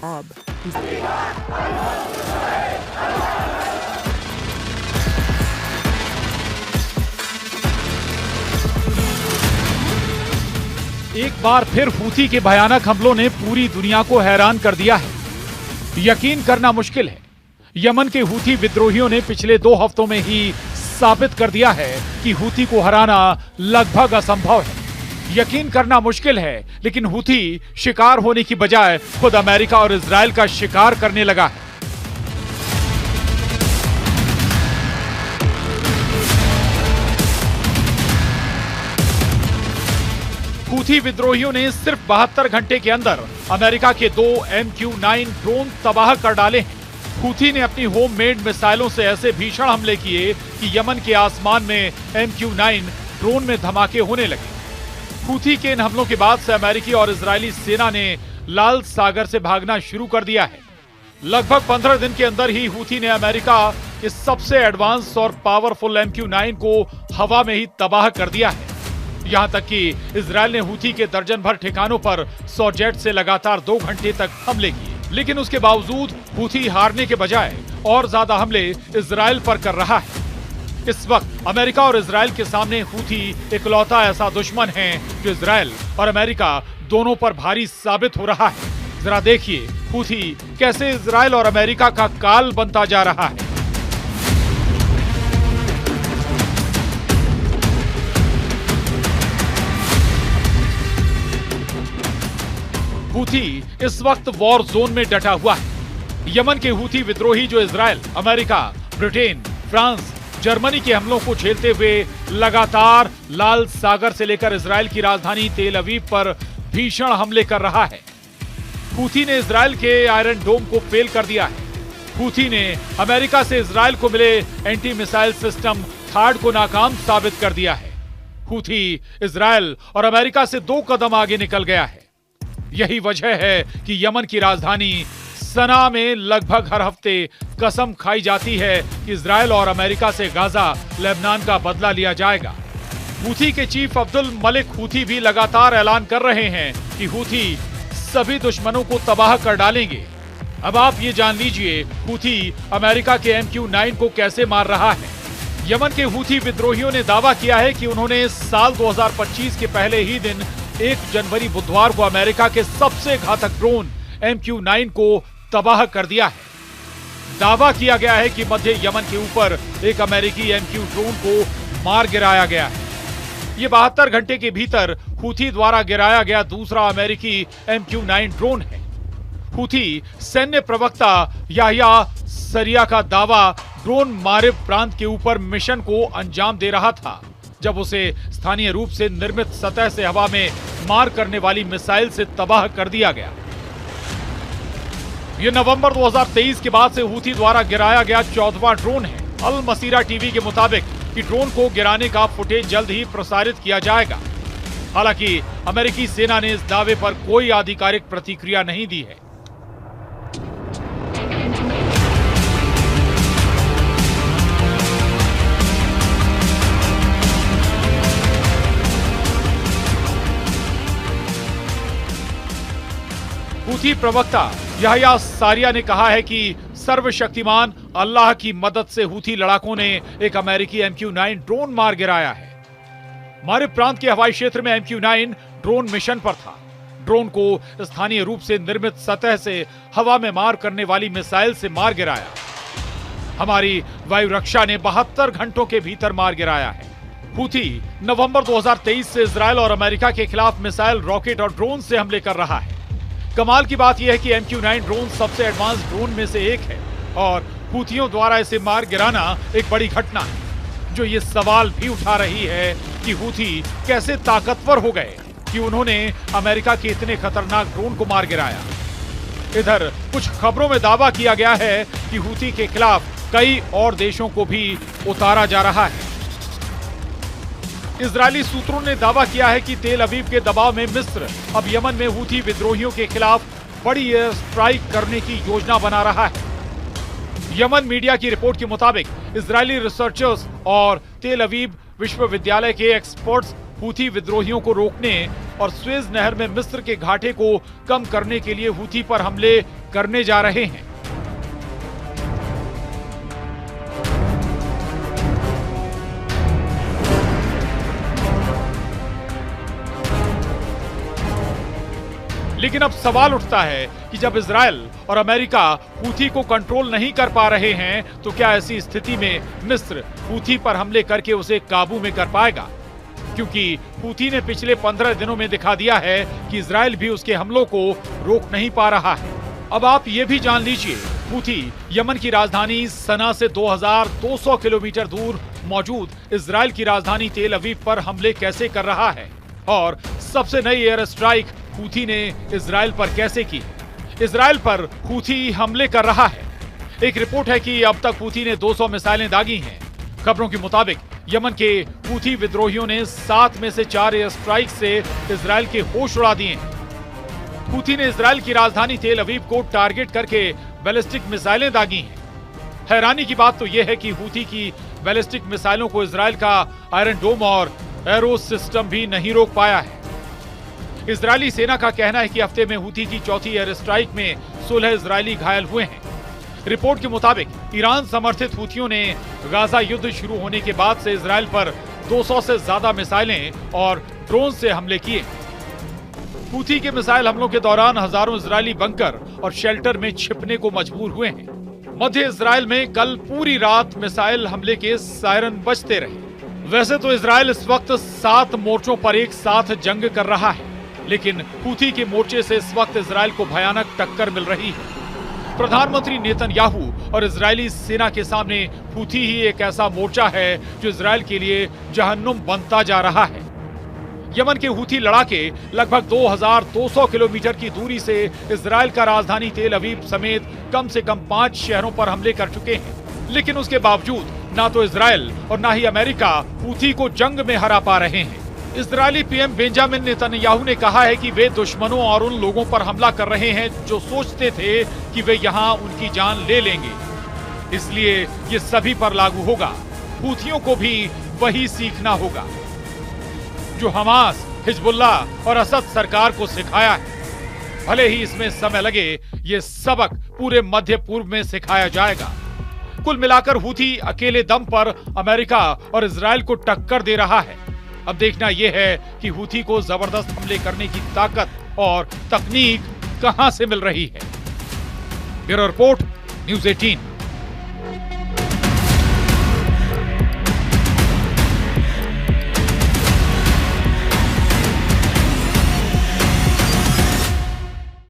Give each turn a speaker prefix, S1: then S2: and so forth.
S1: Bob.
S2: एक बार फिर Houthi के भयानक हमलों ने पूरी दुनिया को हैरान कर दिया है। यकीन करना मुश्किल है, यमन के हूथी विद्रोहियों ने पिछले 2 हफ्तों में ही साबित कर दिया है कि हूथी को हराना लगभग असंभव है। यकीन करना मुश्किल है, लेकिन हूथी शिकार होने की बजाय खुद अमेरिका और इजराइल का शिकार करने लगा है। हूथी विद्रोहियों ने सिर्फ 72 घंटे के अंदर अमेरिका के 2 MQ-9 ड्रोन तबाह कर डाले हैं। हूथी ने अपनी होममेड मिसाइलों से ऐसे भीषण हमले किए कि यमन के आसमान में MQ-9 ड्रोन में धमाके होने लगे। हूथी के इन हमलों के बाद से अमेरिकी और इजरायली सेना ने लाल सागर से भागना शुरू कर दिया है। लगभग 15 दिन के अंदर ही हूथी ने अमेरिका के सबसे एडवांस और पावरफुल MQ-9 को हवा में ही तबाह कर दिया है। यहां तक कि इजरायल ने हूथी के दर्जन भर ठिकानों पर 100 जेट से लगातार 2 घंटे तक हमले किए, लेकिन उसके बावजूद हूथी हारने के बजाय और ज्यादा हमले इजरायल पर कर रहा है। इस वक्त अमेरिका और इजरायल के सामने हूथी इकलौता ऐसा दुश्मन है जो इजरायल और अमेरिका दोनों पर भारी साबित हो रहा है। जरा देखिए हूथी कैसे इजरायल और अमेरिका का काल बनता जा रहा है। हूथी इस वक्त वॉर जोन में डटा हुआ है। यमन के हूथी विद्रोही जो Israel, America, Britain, France, Germany के हमलों को झेलते हुए लगातार लाल सागर से लेकर इजरायल की राजधानी तेल अवीव पर भीषण हमले कर रहा है। हूथी ने इजरायल के आयरन डोम को फेल कर दिया है। हूथी ने अमेरिका से इजरायल को मिले एंटी मिसाइल सिस्टम थार्ड को नाकाम साबित कर दिया है। हूथी इजरायल और अमेरिका से 2 कदम आगे निकल गया है। यही वजह है कि यमन की राजधानी सना में लगभग हर हफ्ते कसम खाई जाती है कि इजरायल और अमेरिका से गाजा, लेबनान का बदला लिया जाएगा। हूथी के चीफ अब्दुल मलिक हूथी भी लगातार ऐलान कर रहे हैं कि हूथी सभी दुश्मनों को तबाह कर डालेंगे। अब आप ये जान लीजिए हूथी अमेरिका के MQ-9 को कैसे मार रहा है। यमन के हूथी विद्रोहियों ने दावा किया है कि उन्होंने साल 2025 के पहले ही दिन 1 जनवरी बुधवार को अमेरिका के सबसे घातक ड्रोन MQ-9 को तबाह कर दिया है। दावा किया गया है कि मध्य यमन के ऊपर एक अमेरिकी MQ ड्रोन को मार गिराया गया है। ये 72 घंटे के भीतर हूथी द्वारा गिराया गया दूसरा अमेरिकी MQ-9 ड्रोन है। हूथी सैन्य प्रवक्ता याह्या सरिया का दावा ड्रोन मारिब प्रांत के ऊपर मिशन को अंजाम दे रहा था, जब उसे स्थानीय रूप से निर्मित सतह से हवा में मार करने वाली मिसाइल से तबाह कर दिया गया। यह नवंबर 2023 के बाद से हूथी द्वारा गिराया गया 14वां ड्रोन है। अल मसीरा टीवी के मुताबिक कि ड्रोन को गिराने का फुटेज जल्द ही प्रसारित किया जाएगा। हालांकि अमेरिकी सेना ने इस दावे पर कोई आधिकारिक प्रतिक्रिया नहीं दी है। हूथी प्रवक्ता याह्या सारिया ने कहा है कि सर्वशक्तिमान अल्लाह की मदद से हूथी लड़ाकों ने एक अमेरिकी MQ-9 ड्रोन मार गिराया है। मारिब प्रांत के हवाई क्षेत्र में MQ-9 ड्रोन मिशन पर था। ड्रोन को स्थानीय रूप से निर्मित सतह से हवा में मार करने वाली मिसाइल से मार गिराया। हमारी वायु रक्षा ने 72 घंटों के भीतर मार गिराया है। हूथी नवंबर 2023 से इजरायल और अमेरिका के खिलाफ मिसाइल, रॉकेट और ड्रोन से हमले कर रहा है। कमाल की बात यह है कि MQ-9 ड्रोन सबसे एडवांस ड्रोन में से एक है और हूथियों द्वारा इसे मार गिराना एक बड़ी घटना है, जो ये सवाल भी उठा रही है कि हूथी कैसे ताकतवर हो गए कि उन्होंने अमेरिका के इतने खतरनाक ड्रोन को मार गिराया। इधर कुछ खबरों में दावा किया गया है कि हूथी के खिलाफ कई और देशों को भी उतारा जा रहा है। इजरायली सूत्रों ने दावा किया है कि तेल अवीव के दबाव में मिस्र अब यमन में हूथी विद्रोहियों के खिलाफ बड़ी एयर स्ट्राइक करने की योजना बना रहा है। यमन मीडिया की रिपोर्ट के मुताबिक इजरायली रिसर्चर्स और तेल अवीव विश्वविद्यालय के एक्सपर्ट्स हूथी विद्रोहियों को रोकने और स्वेज नहर में मिस्र के घाटे को कम करने के लिए हूथी पर हमले करने जा रहे हैं। लेकिन अब सवाल उठता है कि जब इजराइल और अमेरिका हूथी को कंट्रोल नहीं कर पा रहे हैं तो क्या ऐसी स्थिति में मिस्र हूथी पर हमले करके उसे काबू में कर पाएगा? क्योंकि हूथी ने पिछले 15 दिनों में दिखा दिया है कि इजराइल भी उसके हमलों को रोक नहीं पा रहा है। अब आप ये भी जान लीजिए, हूथी यमन की राजधानी सना से 2200 किलोमीटर दूर मौजूद इजराइल की राजधानी तेल अवीव पर हमले कैसे कर रहा है और सबसे नई एयर स्ट्राइक हूथी ने इजराइल पर कैसे की। इजराइल पर हूथी हमले कर रहा है। एक रिपोर्ट है कि अब तक हूथी ने 200 मिसाइलें दागी हैं। खबरों के मुताबिक यमन के हूथी विद्रोहियों ने 7 में से 4 एयर स्ट्राइक से इजराइल के होश उड़ा दिए हैं। हूथी ने इजराइल की राजधानी तेल अवीव को टारगेट करके बैलिस्टिक मिसाइलें दागी हैं। हैरानी की बात तो यह है कि हूथी की बैलिस्टिक मिसाइलों को इजराइल का आयरन डोम और एरो सिस्टम भी नहीं रोक पाया है। इजरायली सेना का कहना है कि हफ्ते में हूथी की चौथी एयर स्ट्राइक में 16 इजरायली घायल हुए हैं। रिपोर्ट के मुताबिक ईरान समर्थित हूथियों ने गाजा युद्ध शुरू होने के बाद से इजराइल पर 200 से ज्यादा मिसाइलें और ड्रोन से हमले किए। हूथी के मिसाइल हमलों के दौरान हजारों इजरायली बंकर और शेल्टर में छिपने को मजबूर हुए हैं। मध्य इजराइल में कल पूरी रात मिसाइल हमले के सायरन बजते रहे। वैसे तो इजराइल इस वक्त 7 मोर्चों पर एक साथ जंग कर रहा है, लेकिन हूथी के मोर्चे से इस वक्त इजराइल को भयानक टक्कर मिल रही है। प्रधानमंत्री नेतन्याहू और इजरायली सेना के सामने हूथी ही एक ऐसा मोर्चा है जो इजराइल के लिए जहन्नुम बनता जा रहा है। यमन के हूथी लड़ाके लगभग 2200 किलोमीटर की दूरी से इजराइल का राजधानी तेल अवीव समेत कम से कम 5 शहरों पर हमले कर चुके हैं, लेकिन उसके बावजूद ना तो इजराइल और ना ही अमेरिका हूथी को जंग में हरा पा रहे हैं। इजरायली पीएम बेंजामिन नेतन्याहू ने कहा है कि वे दुश्मनों और उन लोगों पर हमला कर रहे हैं जो सोचते थे कि वे यहां उनकी जान ले लेंगे। इसलिए ये सभी पर लागू होगा। हूथियों को भी वही सीखना होगा जो हमास, हिजबुल्लाह और असद सरकार को सिखाया है। भले ही इसमें समय लगे, ये सबक पूरे मध्य पूर्व में सिखाया जाएगा। कुल मिलाकर हूथी अकेले दम पर अमेरिका और इजराइल को टक्कर दे रहा है। अब देखना यह है कि हूथी को जबरदस्त हमले करने की ताकत और तकनीक कहां से मिल रही है। Bureau report, news 18।